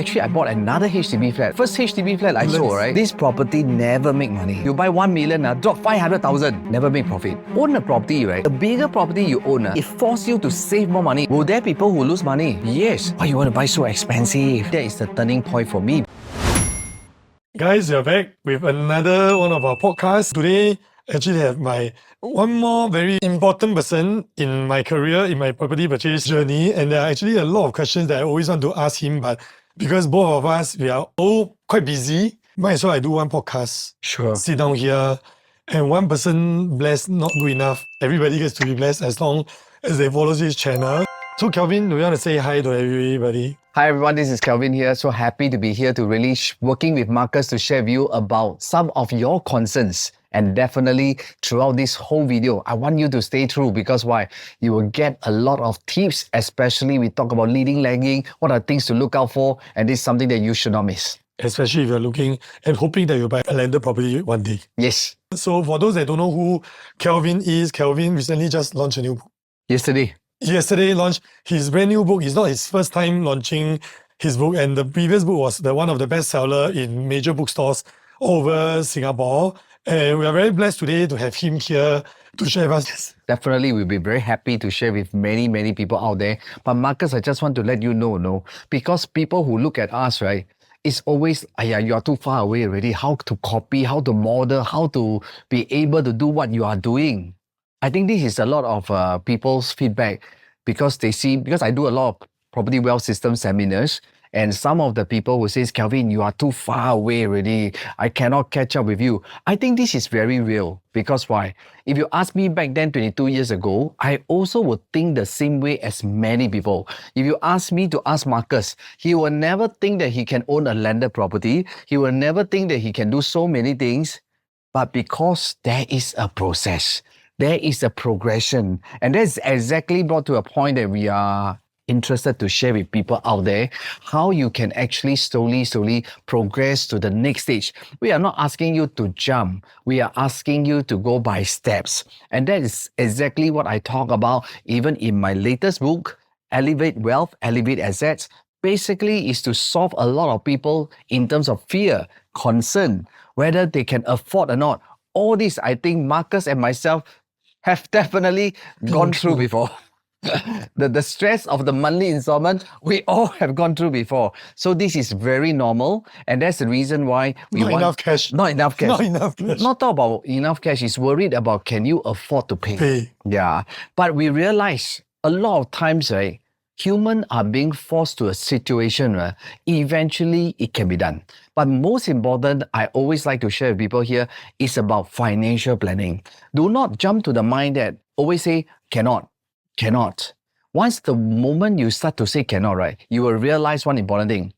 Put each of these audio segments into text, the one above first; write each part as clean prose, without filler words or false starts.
Actually, I bought another HDB flat. First HDB flat I sold, right? This property never make money. You buy 1 million, drop 500,000, never make profit. Own a property, right? A bigger property you own, it forces you to save more money. Will there be people who lose money? Yes. Why you want to buy so expensive? That is the turning point for me. Guys, we're back with another one of our podcasts. Today, actually have one more very important person in my career, in my property purchase journey. And there are actually a lot of questions that I always want to ask him, but because both of us, we are all quite busy, might as well I do one podcast. Sure. Sit down here, and one person blessed, not good enough. Everybody gets to be blessed as long as they follow this channel. So Kelvin, do you want to say hi to everybody? Hi everyone, this is Kelvin here. So happy to be here to really working with Marcus to share with you about some of your concerns. And definitely throughout this whole video, I want you to stay through because why? You will get a lot of tips, especially we talk about leading, lagging, what are things to look out for, and this is something that you should not miss. Especially if you're looking and hoping that you'll buy a landed property one day. Yes. So for those that don't know who Kelvin is, Kelvin recently just launched a new book. Yesterday launched his brand new book. It's not his first time launching his book, and the previous book was one of the best sellers in major bookstores over Singapore. And we are very blessed today to have him here to share with us. Definitely, we'll be very happy to share with many people out there. But Marcus, I just want to let you know, because people who look at us, right, it's always, you are too far away already. How to copy, how to model, how to be able to do what you are doing. I think this is a lot of people's feedback because I do a lot of property wealth system seminars, and some of the people will say, Kelvin, you are too far away already. I cannot catch up with you. I think this is very real because why? If you ask me back then, 22 years ago, I also would think the same way as many people. If you ask me to ask Marcus, he will never think that he can own a landed property. He will never think that he can do so many things, but because there is a process. There is a progression, and that's exactly brought to a point that we are interested to share with people out there, how you can actually slowly progress to the next stage. We are not asking you to jump. We are asking you to go by steps. And that is exactly what I talk about even in my latest book, Elevate Wealth, Elevate Assets. Basically is to solve a lot of people in terms of fear, concern, whether they can afford or not. All this, I think Marcus and myself have definitely gone through before. The stress of the monthly installment, we all have gone through before. So this is very normal, and that's the reason why we Not enough cash. Not enough cash. Not talk about enough cash. He's worried about can you afford to pay. Yeah. But we realize a lot of times, right, humans are being forced to a situation where eventually it can be done. But most important, I always like to share with people here, is about financial planning. Do not jump to the mind that always say, cannot. Once the moment you start to say cannot, right, you will realize one important thing.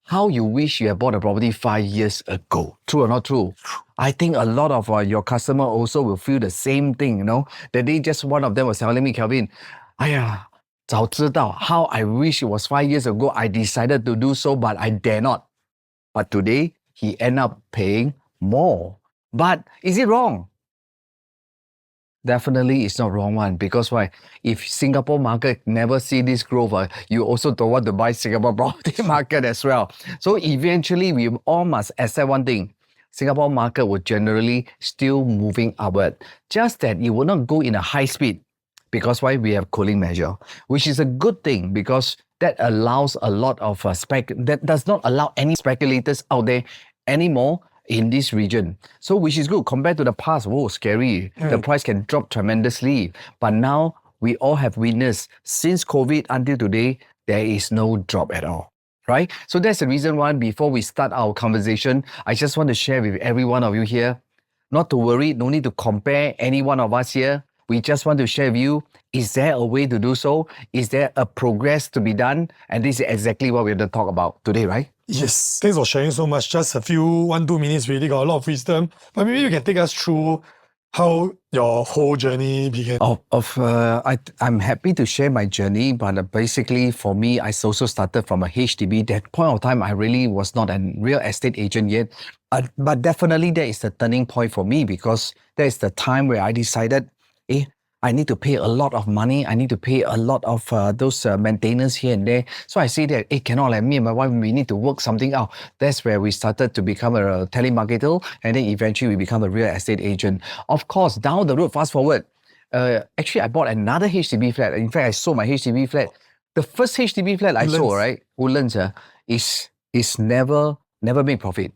How you wish you had bought a property 5 years ago. True or not true? I think a lot of your customer also will feel the same thing, that one of them was telling me, Kelvin, 早知道, how I wish it was 5 years ago, I decided to do so, but I dare not. But today, he ended up paying more. But is it wrong? Definitely it's not wrong one, because why? If Singapore market never see this growth, you also don't want to buy Singapore property market as well. So eventually, we all must accept one thing. Singapore market will generally still moving upward. Just that it will not go in a high speed. Because why? We have cooling measure, which is a good thing because that allows a lot of that does not allow any speculators out there anymore in this region. So which is good compared to the past. Whoa, scary. The price can drop tremendously. But now we all have witnessed since COVID until today, there is no drop at all. Right? So that's the reason why before we start our conversation, I just want to share with every one of you here, not to worry, no need to compare any one of us here. We just want to share with you, is there a way to do so? Is there a progress to be done? And this is exactly what we're going to talk about today, right? Yes. Thanks for sharing so much. Just a few 1-2 minutes really got a lot of wisdom. But maybe you can take us through how your whole journey began. I'm happy to share my journey, but basically for me, I also started from a HDB. That point of time, I really was not a real estate agent yet. But definitely that is the turning point for me because that is the time where I decided, I need to pay a lot of money. I need to pay a lot of those maintenance here and there. So I say that, hey, cannot, like me and my wife, we need to work something out. That's where we started to become a telemarketer, and then eventually we become a real estate agent. Of course, down the road, fast forward, actually I bought another HDB flat. In fact, I sold my HDB flat. The first HDB flat I sold, right, Woodlands, is never make profit.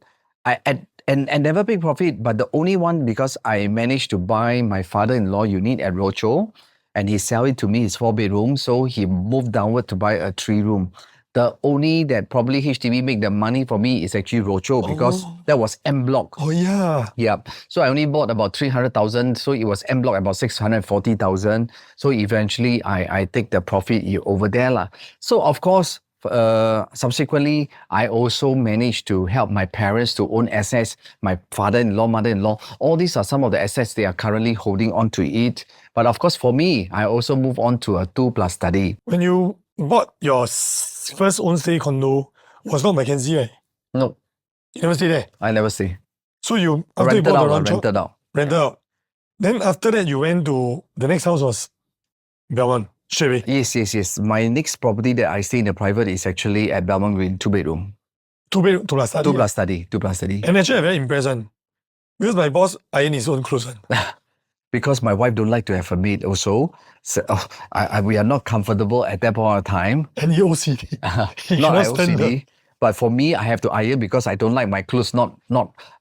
And never make profit, but the only one because I managed to buy my father-in-law unit at Rochor, and he sell it to me, his 4-bedroom, so he moved downward to buy a 3-room. The only that probably HDB make the money for me is actually Rochor because that was M block. Oh yeah. Yeah. So I only bought about 300,000. So it was M block about 640,000. So eventually I take the profit over there lah. So of course, subsequently, I also managed to help my parents to own assets, my father-in-law, mother-in-law. All these are some of the assets they are currently holding on to it. But of course, for me, I also move on to a 2+ study. When you bought your first own stay condo, was not Mackenzie, right? No. You never stay there? I never stay. So you, after you bought the rancho, rented out. Rented out. Then after that, you went to, the next house was Belmont. Straight away. Yes. My next property that I stay in the private is actually at Belmont Green, 2-bedroom. 2-bedroom, 2+ study. 2+ study. And actually, I'm very impressed one. Because my boss iron his own clothes. Because my wife don't like to have a maid also. So we are not comfortable at that point of time. And he OCD. He not cannot stand OCD. But for me, I have to iron because I don't like my clothes not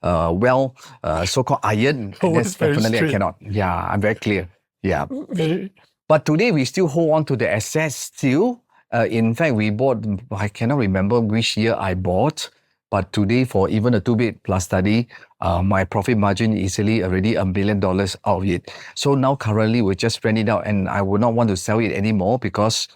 well so-called iron. Oh, That's definitely straight. I cannot. Yeah, I'm very clear. Yeah. Very. But today we still hold on to the assets still. In fact, we bought, I cannot remember which year I bought, but today for even a 2+ study, my profit margin is easily already $1 billion out of it. So now currently we just rent it out, and I would not want to sell it anymore because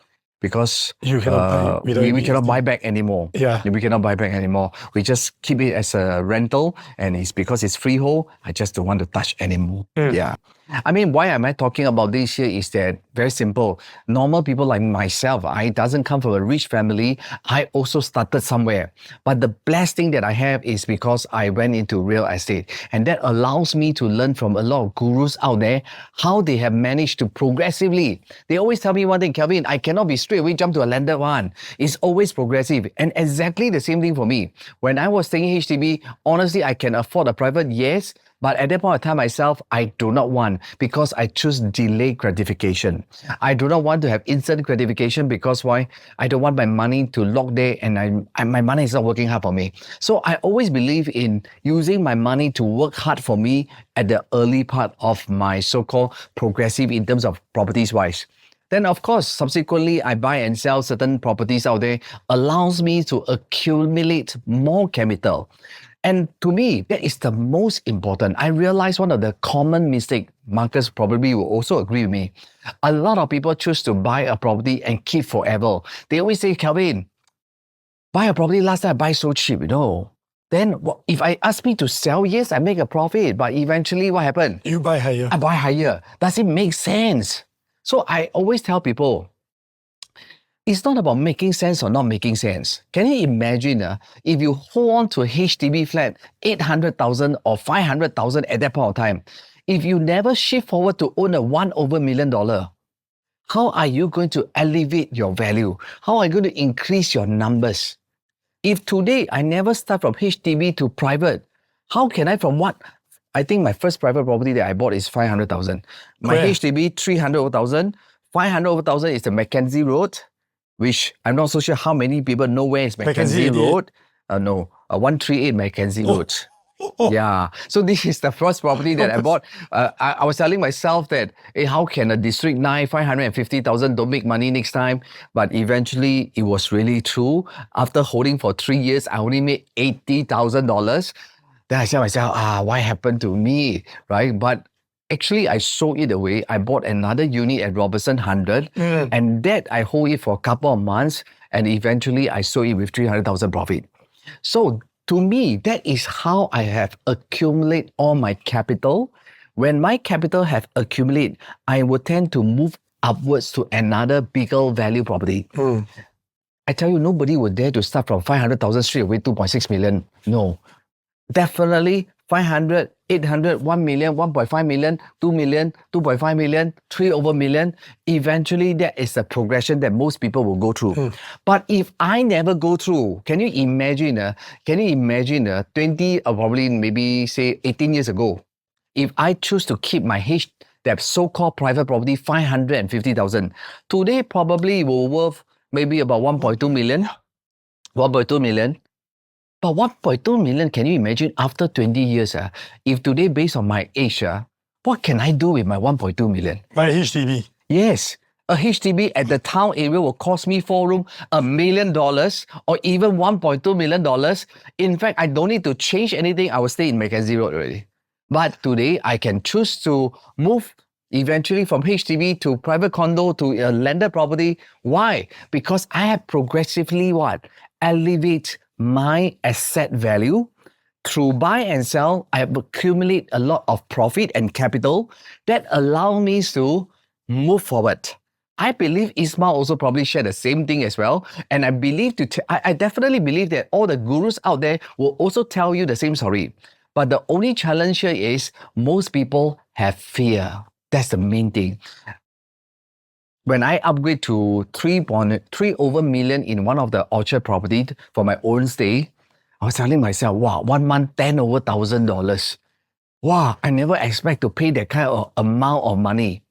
You cannot buy we cannot buy back anymore. Yeah. We cannot buy back anymore. We just keep it as a rental, and it's because it's freehold. I just don't want to touch anymore. Yeah. I mean, why am I talking about this here is that very simple. Normal people like myself, I doesn't come from a rich family. I also started somewhere. But the blessed thing that I have is because I went into real estate. And that allows me to learn from a lot of gurus out there how they have managed to progressively. They always tell me one thing, Kelvin, I cannot be straight away jump to a landed one. It's always progressive. And exactly the same thing for me. When I was staying HDB, honestly, I can afford a private, yes. But at that point of time myself, I do not want, because I choose delayed gratification. I do not want to have instant gratification because why? I don't want my money to lock there and my money is not working hard for me. So I always believe in using my money to work hard for me at the early part of my so-called progressive in terms of properties wise. Then of course, subsequently, I buy and sell certain properties out there, allows me to accumulate more capital. And to me, that is the most important. I realize one of the common mistakes, Marcus probably will also agree with me. A lot of people choose to buy a property and keep forever. They always say, Kelvin, buy a property last time I buy so cheap, Then if I ask me to sell, yes, I make a profit. But eventually what happened? You buy higher. I buy higher. Does it make sense? So I always tell people, it's not about making sense or not making sense. Can you imagine if you hold on to a HDB flat, 800,000 or 500,000 at that point of time, if you never shift forward to own a $1 million, how are you going to elevate your value? How are you going to increase your numbers? If today I never start from HDB to private, how can I from what? I think my first private property that I bought is 500,000. My HDB 300,000. 500,000 is the Mackenzie Road, which I'm not so sure how many people know where is Mackenzie Road. 138 Mackenzie Road. Yeah. So this is the first property that I bought. I was telling myself that, hey, how can a District 9, 550,000 don't make money next time? But eventually, it was really true. After holding for 3 years, I only made $80,000. Then I said to myself, what happened to me, right? But actually, I sold it away. I bought another unit at Robertson 100, and that I hold it for a couple of months, and eventually I sold it with 300,000 profit. So to me, that is how I have accumulated all my capital. When my capital have accumulated, I would tend to move upwards to another bigger value property. I tell you, nobody would dare to start from 500,000 straight away, 2.6 million. No. Definitely 500, 800, 1 million, 1.5 million, 2 million, 2.5 million, 3 over million. Eventually, that is the progression that most people will go through. But if I never go through, can you imagine 20 or probably maybe say 18 years ago, if I choose to keep my that so-called private property 550,000, today probably will worth maybe about 1.2 million. 1.2 million. But 1.2 million, can you imagine after 20 years, if today based on my age, what can I do with my 1.2 million? Buy a HDB. Yes. A HDB at the town area will cost me 4 room $1 million or even $1.2 million. In fact, I don't need to change anything. I will stay in Mackenzie Road already. But today, I can choose to move eventually from HDB to private condo to a landed property. Why? Because I have progressively elevate my asset value. Through buy and sell, I have accumulated a lot of profit and capital that allow me to move forward. I believe Ismail also probably share the same thing as well. And I believe I definitely believe that all the gurus out there will also tell you the same story. But the only challenge here is most people have fear. That's the main thing. When I upgrade to 3.3 over million in one of the orchard property for my own stay, I was telling myself, wow, 1 month, 10 over $1,000. Wow, I never expect to pay that kind of amount of money.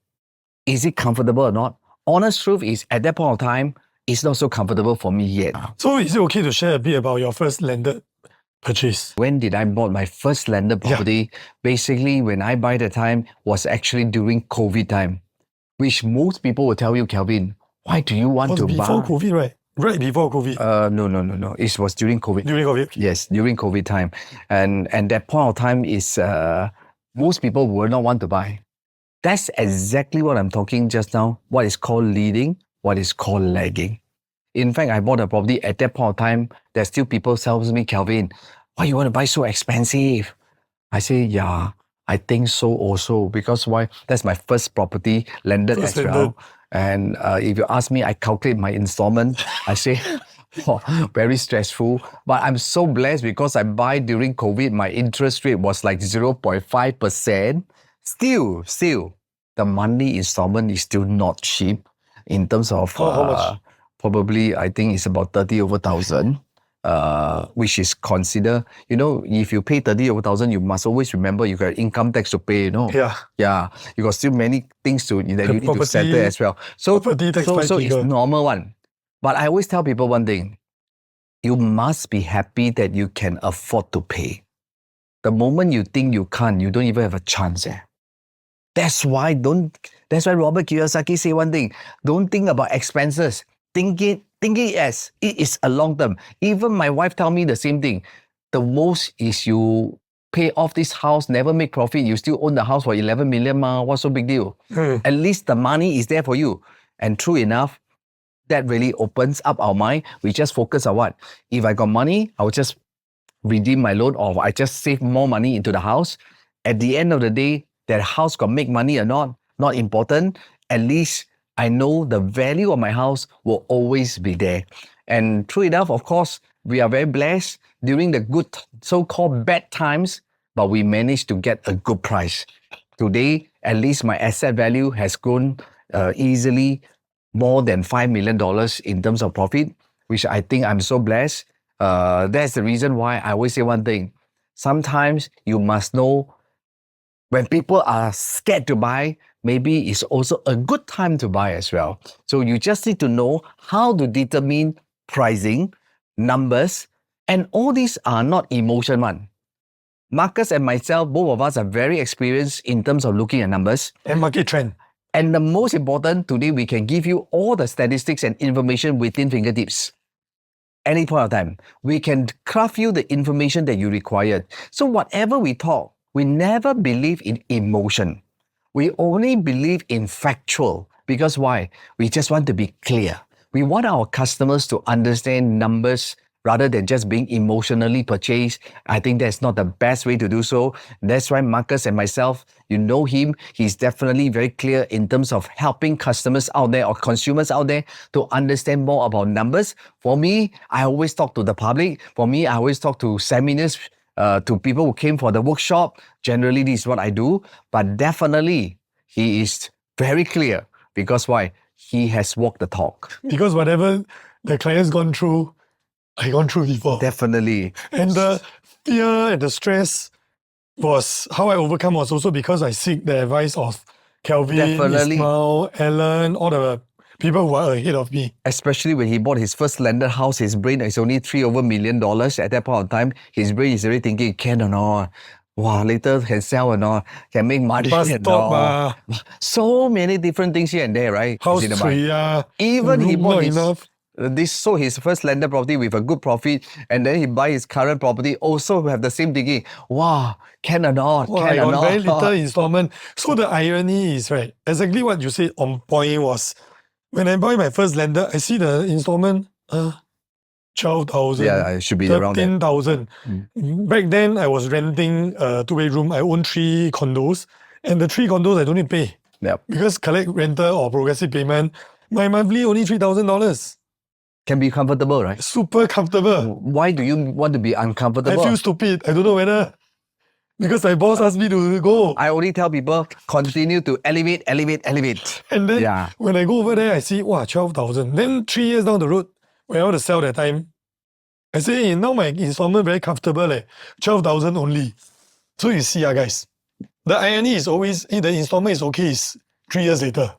Is it comfortable or not? Honest truth is, at that point of time, it's not so comfortable for me yet. So is it okay to share a bit about your first landed purchase? When did I bought my first landed property? Basically, when I buy the time was actually during COVID time, which most people will tell you, Kelvin, why do you want to buy? Before COVID, right? Right before COVID. No. It was during COVID. During COVID? Yes, during COVID time. And that point of time is most people will not want to buy. That's exactly what I'm talking just now. What is called leading, what is called lagging. In fact, I bought a property at that point of time. There's still people tells me, Kelvin, why you want to buy so expensive? I say, yeah, I think so also. Because why? That's my first property, landed as well. And if you ask me, I calculate my installment. I say, very stressful. But I'm so blessed because I buy during COVID. My interest rate was like 0.5%. Still, the monthly installment is still not cheap in terms of how much? Probably, I think it's about 30 over 1,000. Which is consider, if you pay 30 over 1,000, you must always remember you got income tax to pay, Yeah. You got still many things that you need to settle as well. So it's normal one. But I always tell people one thing. You must be happy that you can afford to pay. The moment you think you can't, you don't even have a chance. That's why Robert Kiyosaki say one thing. Don't think about expenses. Think it as it is a long term. Even my wife tell me the same thing. The most is you pay off this house, never make profit, you still own the house for 11 million. What's so big deal? At least the money is there for you. And true enough, that really opens up our mind. We just focus on what? If I got money, I will just redeem my loan or I just save more money into the house. At the end of the day, that house got make money or not important. At least I know the value of my house will always be there. And true enough, of course, we are very blessed during the good, so-called bad times, but we managed to get a good price. Today, at least my asset value has grown easily more than $5 million in terms of profit, which I think I'm so blessed. That's the reason why I always say one thing. Sometimes you must know when people are scared to buy, maybe it's also a good time to buy as well. So you just need to know how to determine pricing, numbers, and all these are not emotion one. Marcus and myself, both of us are very experienced in terms of looking at numbers. And market trend. And the most important, today we can give you all the statistics and information within fingertips. Any point of time, we can craft you the information that you require. So whatever we talk, we never believe in emotion. We only believe in factual. Because why? We just want to be clear. We want our customers to understand numbers rather than just being emotionally purchased. I think that's not the best way to do so. That's why Marcus and myself, you know him, he's definitely very clear in terms of helping customers out there or consumers out there to understand more about numbers. For me, I always talk to the public. For me, I always talk to seminars to people who came for the workshop. Generally, this is what I do. But definitely, he is very clear. Because why? He has walked the talk. Because whatever the client's gone through, I gone through before. Definitely. And the fear and the stress was how I overcome was also because I seek the advice of Kelvin, Definitely. Ismail, Alan, all the people who are ahead of me. Especially when he bought his first landed house, his brain is only $3 million. At that point of time, his brain is already thinking, can or not? Wow, later can sell or not? Can make money Bus or stop, not? So many different things here and there, right? house You see the buy. tree, Even he room bought not his enough. this sold his first landed property with a good profit, and then he buy his current property also have the same thinking. Wow, can or not? Wow, Can I or got very not? little installment. So the irony is right. Exactly what you said on point was when I buy my first landed, I see the installment 12,000, Yeah, it should be around that. 13,000. Back then, I was renting a two-bedroom. I own 3 condos, and the 3 condos I don't need to pay Yep. because collect rental or progressive payment. My monthly only $3,000. Can be comfortable, right? Super comfortable. Why do you want to be uncomfortable? I feel stupid. I don't know whether because my boss asked me to go. I only tell people continue to elevate. And then Yeah. when I go over there, I see, wow, 12,000. Then 3 years down the road, when I want to sell that time, I say, hey, now my installment very comfortable, 12,000 only. So you see, guys, the irony is always, the installment is okay, is 3 years later.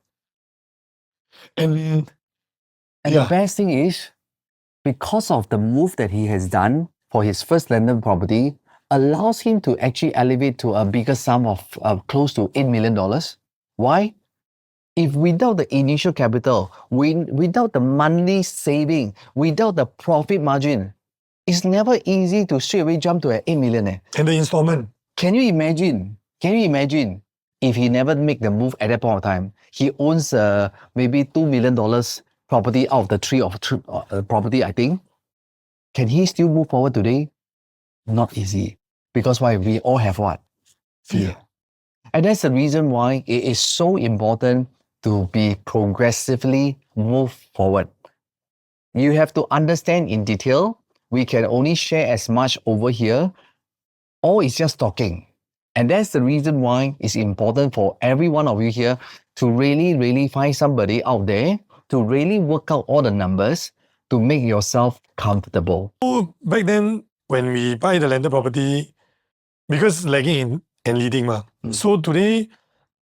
And the best thing is, because of the move that he has done for his first landed property, allows him to actually elevate to a bigger sum of close to $8 million. Why? If without the initial capital, without the monthly saving, without the profit margin, it's never easy to straight away jump to an 8 million. And the installment. Can you imagine if he never make the move at that point of time? He owns maybe $2 million property out of the three of property, I think. Can he still move forward today? Not easy. Because why? We all have what? Fear. And that's the reason why it is so important to be progressively move forward. You have to understand in detail. We can only share as much over here, or it's just talking. And that's the reason why it's important for every one of you here to really find somebody out there to really work out all the numbers to make yourself comfortable. So back then, when we buy the landed property, because lagging and leading, so today,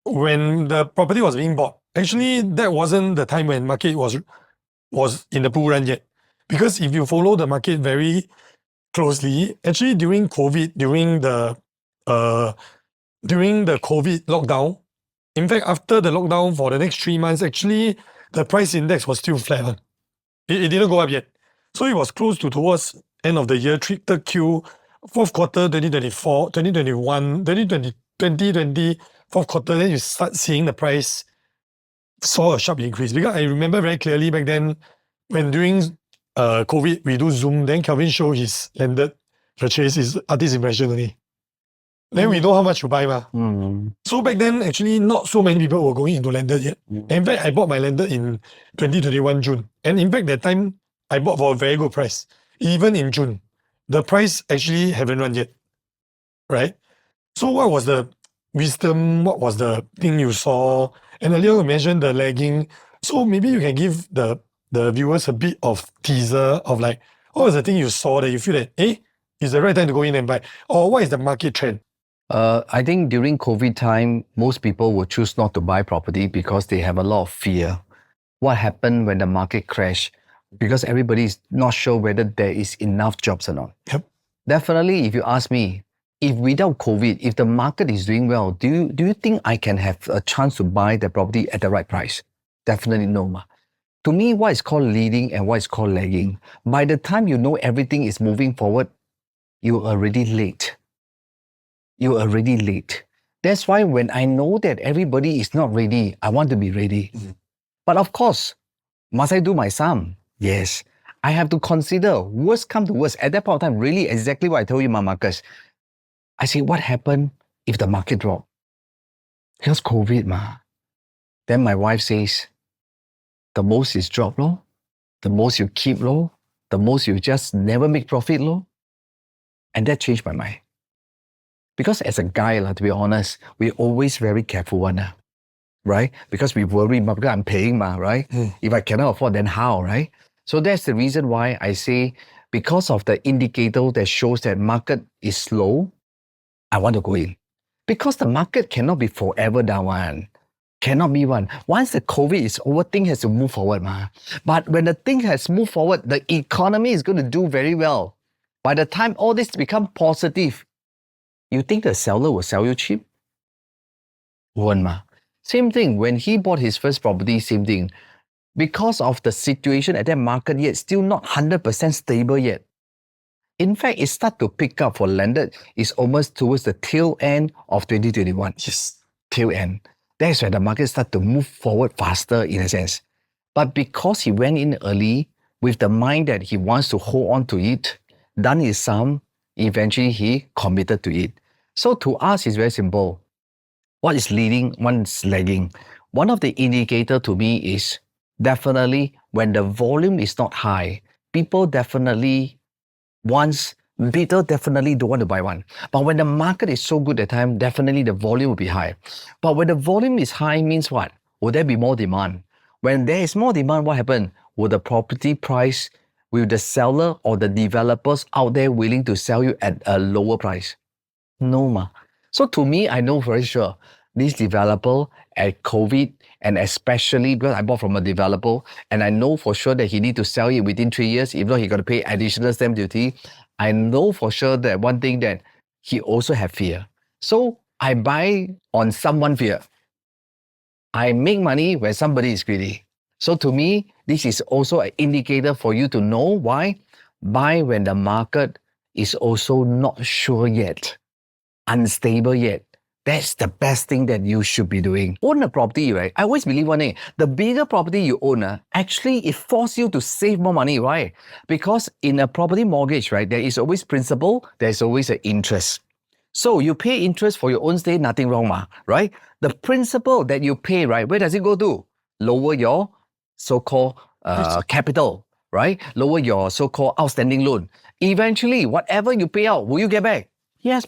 when the property was being bought, actually that wasn't the time when market was in the bull run yet. Because if you follow the market very closely, actually during COVID, during the COVID lockdown, in fact, after the lockdown for the next 3 months, actually the price index was still flat. It didn't go up yet. So it was close to towards end of the year, third Q, fourth quarter 2024, 2021, 2020, fourth quarter, then you start seeing the price saw a sharp increase. Because I remember very clearly back then, when during COVID, we do Zoom, then Kelvin showed his landed purchase, his artist impression only. Then we know how much to buy. So back then, actually, not so many people were going into landed yet. In fact, I bought my landed in 2021 June. And in fact, that time, I bought for a very good price. Even in June, the price actually haven't run yet. Right? So what was the wisdom? What was the thing you saw? And earlier you mentioned the lagging. So maybe you can give the viewers a bit of teaser of like, what was the thing you saw that you feel that, it's the right time to go in and buy? Or what is the market trend? I think during COVID time, most people will choose not to buy property because they have a lot of fear. What happened when the market crashed? Because everybody is not sure whether there is enough jobs or not. Yep. Definitely, if you ask me, if without COVID, if the market is doing well, do you think I can have a chance to buy the property at the right price? Definitely no. To me, what is called leading and what is called lagging, by the time you know everything is moving forward, you're already late. That's why when I know that everybody is not ready, I want to be ready. But of course, must I do my sum? Yes. I have to consider, worst come to worst. At that point of time, really exactly what I told you, Marcus. I say, what happened if the market drop? Because COVID, Then my wife says, the most is drop, the most you keep, the most you just never make profit, And that changed my mind. Because as a guy, to be honest, we're always very careful right? Because we worry, because I'm paying, right? If I cannot afford, then how, right? So that's the reason why I say, because of the indicator that shows that market is slow, I want to go in. Because the market cannot be forever down one. Cannot be one. Once the COVID is over, thing has to move forward, But when the thing has moved forward, the economy is going to do very well. By the time all this become positive, you think the seller will sell you cheap? Won't, Same thing, when he bought his first property, same thing. Because of the situation at that market yet, still not 100% stable yet. In fact, it started to pick up for landed. It's almost towards the tail end of 2021. Yes. Tail end. That's when the market started to move forward faster in a sense. But because he went in early with the mind that he wants to hold on to it, done his sum, eventually he committed to it. So to us, it's very simple. What is leading, one's lagging. One of the indicator to me is definitely when the volume is not high, people definitely don't want to buy one. But when the market is so good at the time, definitely the volume will be high. But when the volume is high means what? Will there be more demand? When there is more demand, what happens? Will the property price, will the seller or the developers out there willing to sell you at a lower price? No, So to me, I know very sure this developer at COVID, and especially because I bought from a developer, and I know for sure that he need to sell it within 3 years, if not he got to pay additional stamp duty. I know for sure that one thing that he also have fear. So I buy on someone fear. I make money when somebody is greedy. So to me, this is also an indicator for you to know why. Buy when the market is also not sure yet, unstable yet. That's the best thing that you should be doing. Own a property, right? I always believe one thing. The bigger property you own, actually it forces you to save more money, right? Because in a property mortgage, right, there is always principal, there's always an interest. So you pay interest for your own stay, nothing wrong, right? The principal that you pay, right, where does it go to? Lower your so-called capital, right? Lower your so-called outstanding loan. Eventually, whatever you pay out, will you get back? Yes,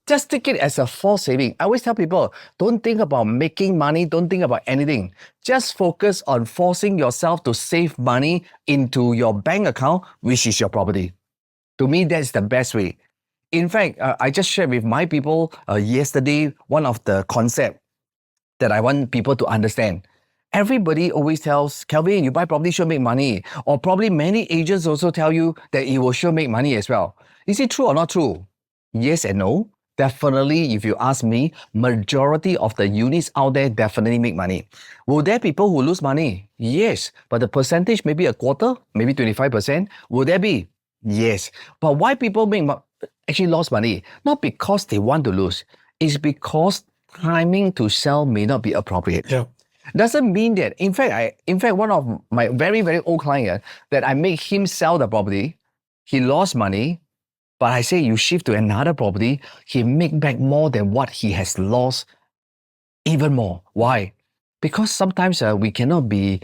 Just take it as a forced saving. I always tell people, don't think about making money, don't think about anything. Just focus on forcing yourself to save money into your bank account, which is your property. To me, that's the best way. In fact, I just shared with my people yesterday one of the concepts that I want people to understand. Everybody always tells, Kelvin, you buy property, sure make money. Or probably many agents also tell you that it will sure make money as well. Is it true or not true? Yes and no. Definitely, if you ask me, majority of the units out there definitely make money. Will there be people who lose money? Yes, but the percentage maybe a quarter, maybe 25%. Will there be? Yes. But why people actually lost money? Not because they want to lose. It's because timing to sell may not be appropriate. Yeah. Doesn't mean that, in fact, one of my very, very old clients, that I make him sell the property, he lost money, but I say you shift to another property, he make back more than what he has lost, even more. Why? Because sometimes we cannot be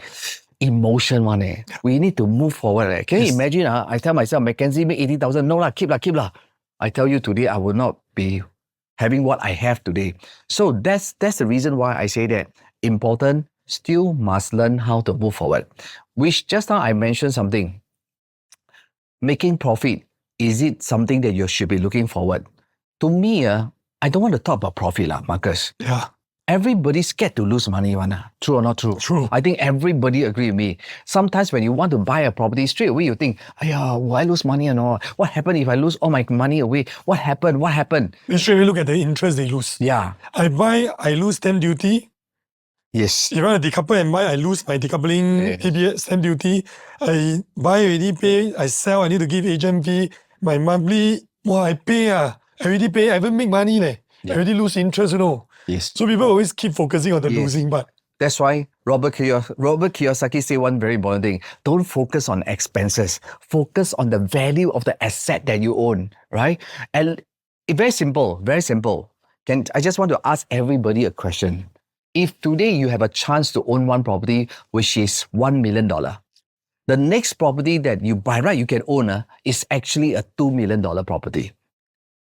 emotion one. We need to move forward. Can you imagine? I tell myself, Mackenzie make 80,000. No, keep lah. I tell you today, I will not be having what I have today. So that's the reason why I say that important, still must learn how to move forward. Which just now I mentioned something. Making profit. Is it something that you should be looking forward? To me, I don't want to talk about profit, Marcus. Yeah. Everybody's scared to lose money, True or not true? True. I think everybody agree with me. Sometimes when you want to buy a property, straight away you think, will I lose money or not? What happened if I lose all my money away? What happened? You straight away look at the interest they lose. Yeah. I buy, I lose stamp duty. Yes. If I decouple and buy, I lose my decoupling ABS stamp duty. I buy already pay, I sell, I need to give agent fee. My monthly, I pay, I already pay, I haven't make money. I already lose interest, Yes. So people always keep focusing on the losing part. That's why Robert Kiyosaki say one very important thing. Don't focus on expenses. Focus on the value of the asset that you own, right? And very simple. I just want to ask everybody a question. If today you have a chance to own one property, which is $1 million, the next property that you buy, right, you can own is actually a $2 million property.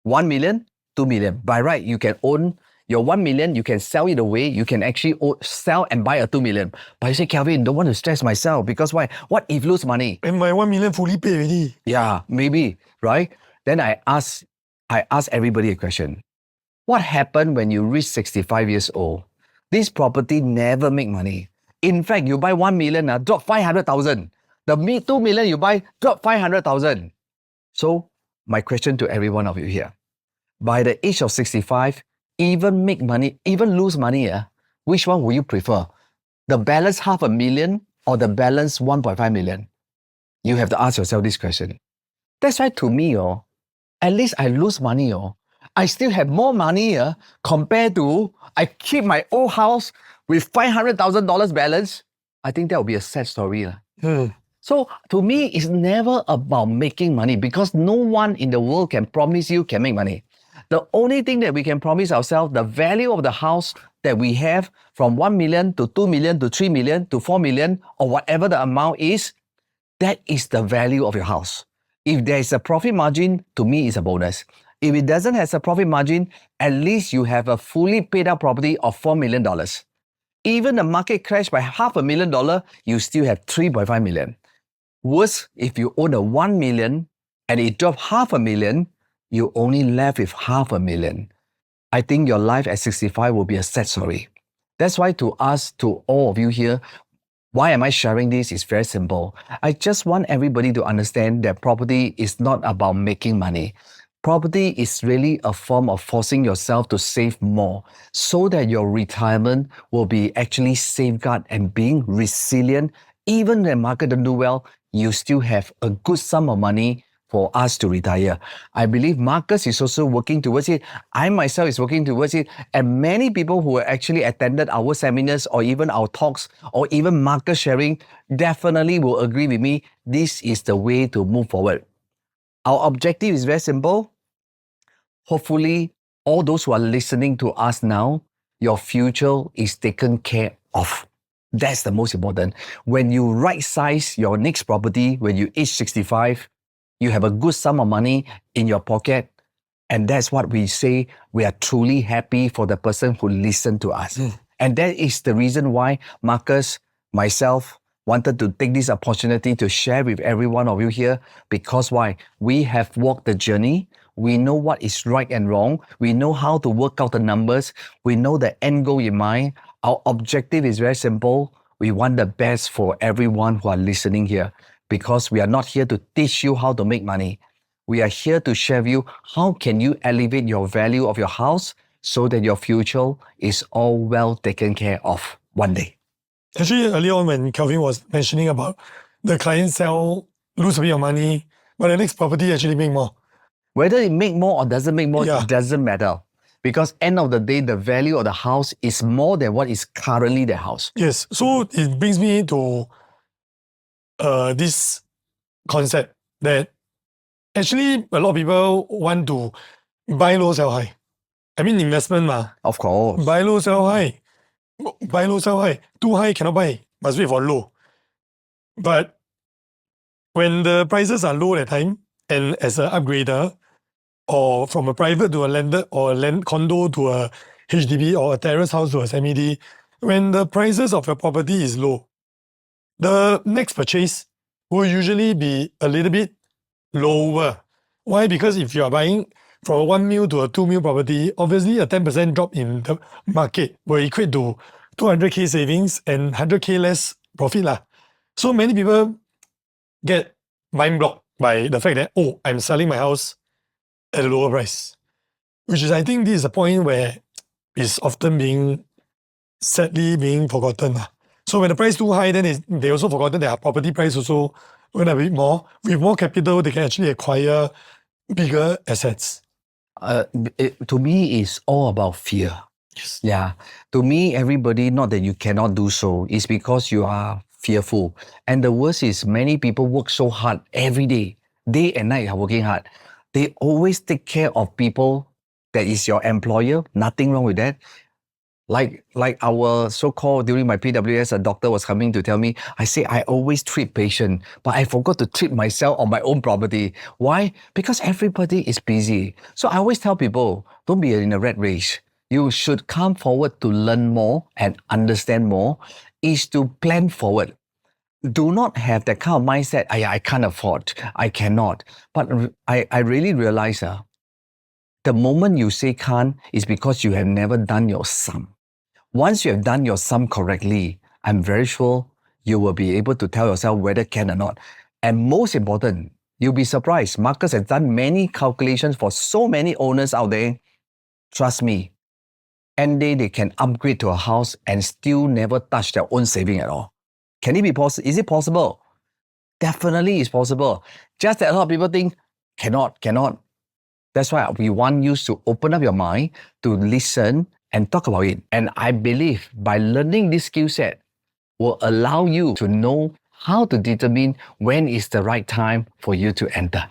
1 million, 2 million. By right, you can own your 1 million, you can sell it away, you can actually sell and buy a 2 million. But you say, Kelvin, don't want to stress myself because why? What if lose money? And my 1 million fully paid already. Yeah, maybe, right? Then I ask everybody a question. What happened when you reach 65 years old? This property never make money. In fact, you buy 1 million, drop 500,000. The 2 million you buy, drop 500,000. So my question to every one of you here, by the age of 65, even make money, even lose money, which one will you prefer? The balance 500,000 or the balance 1.5 million? You have to ask yourself this question. That's why to me, at least I lose money, I still have more money compared to I keep my old house with $500,000 balance. I think that would be a sad story. So to me, it's never about making money because no one in the world can promise you can make money. The only thing that we can promise ourselves, the value of the house that we have from 1 million to 2 million to 3 million to 4 million or whatever the amount is, that is the value of your house. If there is a profit margin, to me, it's a bonus. If it doesn't have a profit margin, at least you have a fully paid out property of $4 million. Even the market crashed by $500,000, you still have 3.5 million. Worse, if you own a 1 million and it dropped $500,000, you only left with $500,000. I think your life at 65 will be a sad story. That's why to us, to all of you here, why am I sharing this? It's very simple. I just want everybody to understand that property is not about making money. Property is really a form of forcing yourself to save more so that your retirement will be actually safeguarded and being resilient. Even when the market doesn't do well, you still have a good sum of money for us to retire. I believe Marcus is also working towards it. I myself is working towards it. And many people who actually attended our seminars or even our talks or even Marcus sharing definitely will agree with me. This is the way to move forward. Our objective is very simple. Hopefully, all those who are listening to us now, your future is taken care of. That's the most important. When you right size your next property, when you age 65, you have a good sum of money in your pocket. And that's what we say, we are truly happy for the person who listened to us. And that is the reason why Marcus, myself, wanted to take this opportunity to share with every one of you here. Because why? We have walked the journey. We know what is right and wrong. We know how to work out the numbers. We know the end goal in mind. Our objective is very simple. We want the best for everyone who are listening here because we are not here to teach you how to make money. We are here to share with you how can you elevate your value of your house so that your future is all well taken care of one day. Actually, earlier on when Kelvin was mentioning about the client sell, lose a bit of money, but the next property actually make more. Whether it make more or doesn't make more, it doesn't matter. Because end of the day, the value of the house is more than what is currently the house. Yes. So it brings me to this concept that actually a lot of people want to buy low, sell high. I mean investment ma. Of course. Buy low, sell high. Buy low, sell high. Too high cannot buy. Must wait for low. But when the prices are low at time, and as an upgrader, or from a private to a landed or a land condo to a HDB or a terrace house to a semi-D, when the prices of your property is low, the next purchase will usually be a little bit lower. Why? Because if you are buying from a 1 mil to a 2 mil property, obviously a 10% drop in the market will equate to 200k savings and 100k less profit lah. So many people get mind blocked by the fact that, oh, I'm selling my house at a lower price. Which is, I think this is a point where it's often sadly being forgotten. So when the price too high, then they also forgotten their property price also went a bit more. With more capital, they can actually acquire bigger assets. To me, it's all about fear. Yes. Yeah. To me, everybody, not that you cannot do so, it's because you are fearful. And the worst is many people work so hard every day and night are working hard. They always take care of people that is your employer. Nothing wrong with that. Like our so-called, during my PWS, a doctor was coming to tell me, I say I always treat patient, but I forgot to treat myself on my own property. Why? Because everybody is busy. So I always tell people, don't be in a rat race. You should come forward to learn more and understand more, is to plan forward. Do not have that kind of mindset, I can't afford, I cannot. But I really realize the moment you say can't is because you have never done your sum. Once you have done your sum correctly, I'm very sure you will be able to tell yourself whether can or not. And most important, you'll be surprised. Marcus has done many calculations for so many owners out there. Trust me, and they can upgrade to a house and still never touch their own saving at all. Can it be possible? Is it possible? Definitely it's possible. Just that a lot of people think, cannot. That's why we want you to open up your mind to listen and talk about it. And I believe by learning this skill set will allow you to know how to determine when is the right time for you to enter.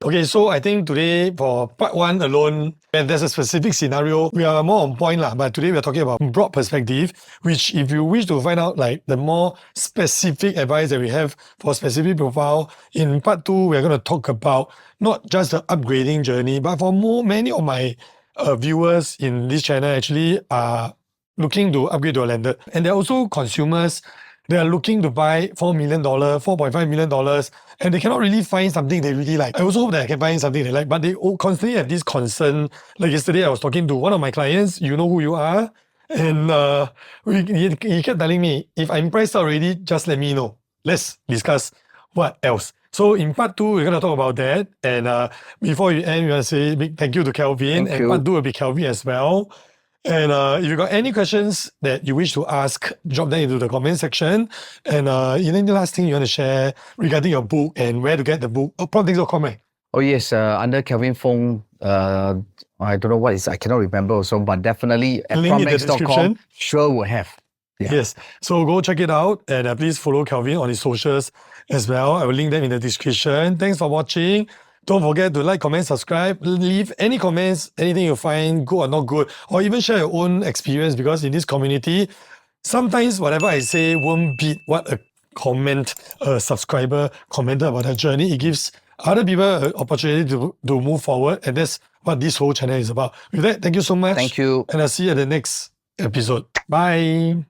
Okay, so I think today for part 1 alone, and there's a specific scenario, we are more on point but today we are talking about broad perspective, which if you wish to find out like the more specific advice that we have for specific profile, in part 2, we're going to talk about not just the upgrading journey, but for many of my viewers in this channel actually are looking to upgrade to a lender. And they're also consumers. They are looking to buy $4 million, $4.5 million, and they cannot really find something they really like. I also hope that I can find something they like, but they constantly have this concern. Like yesterday, I was talking to one of my clients, you know who you are, and he kept telling me, if I'm priced out already, just let me know. Let's discuss what else. So in part 2, we're going to talk about that. And before you end, we want to say big thank you to Kelvin. Thank and you. part 2 will be Kelvin as well. And if you got any questions that you wish to ask, drop them into the comment section. And any last thing you want to share regarding your book and where to get the book? Propnex.com, right? Oh yes, under Kelvin Fong, I don't know what is, I cannot remember also, but definitely at Link in the Propnex.com, description. sure will have. Yeah. Yes, so go check it out and please follow Kelvin on his socials as well. I will link them in the description. Thanks for watching. Don't forget to like, comment, subscribe, leave any comments, anything you find good or not good, or even share your own experience, because in this community, sometimes whatever I say won't beat what a subscriber commented about their journey. It gives other people an opportunity to move forward, and that's what this whole channel is about. With that, thank you so much. Thank you. And I'll see you at the next episode. Bye.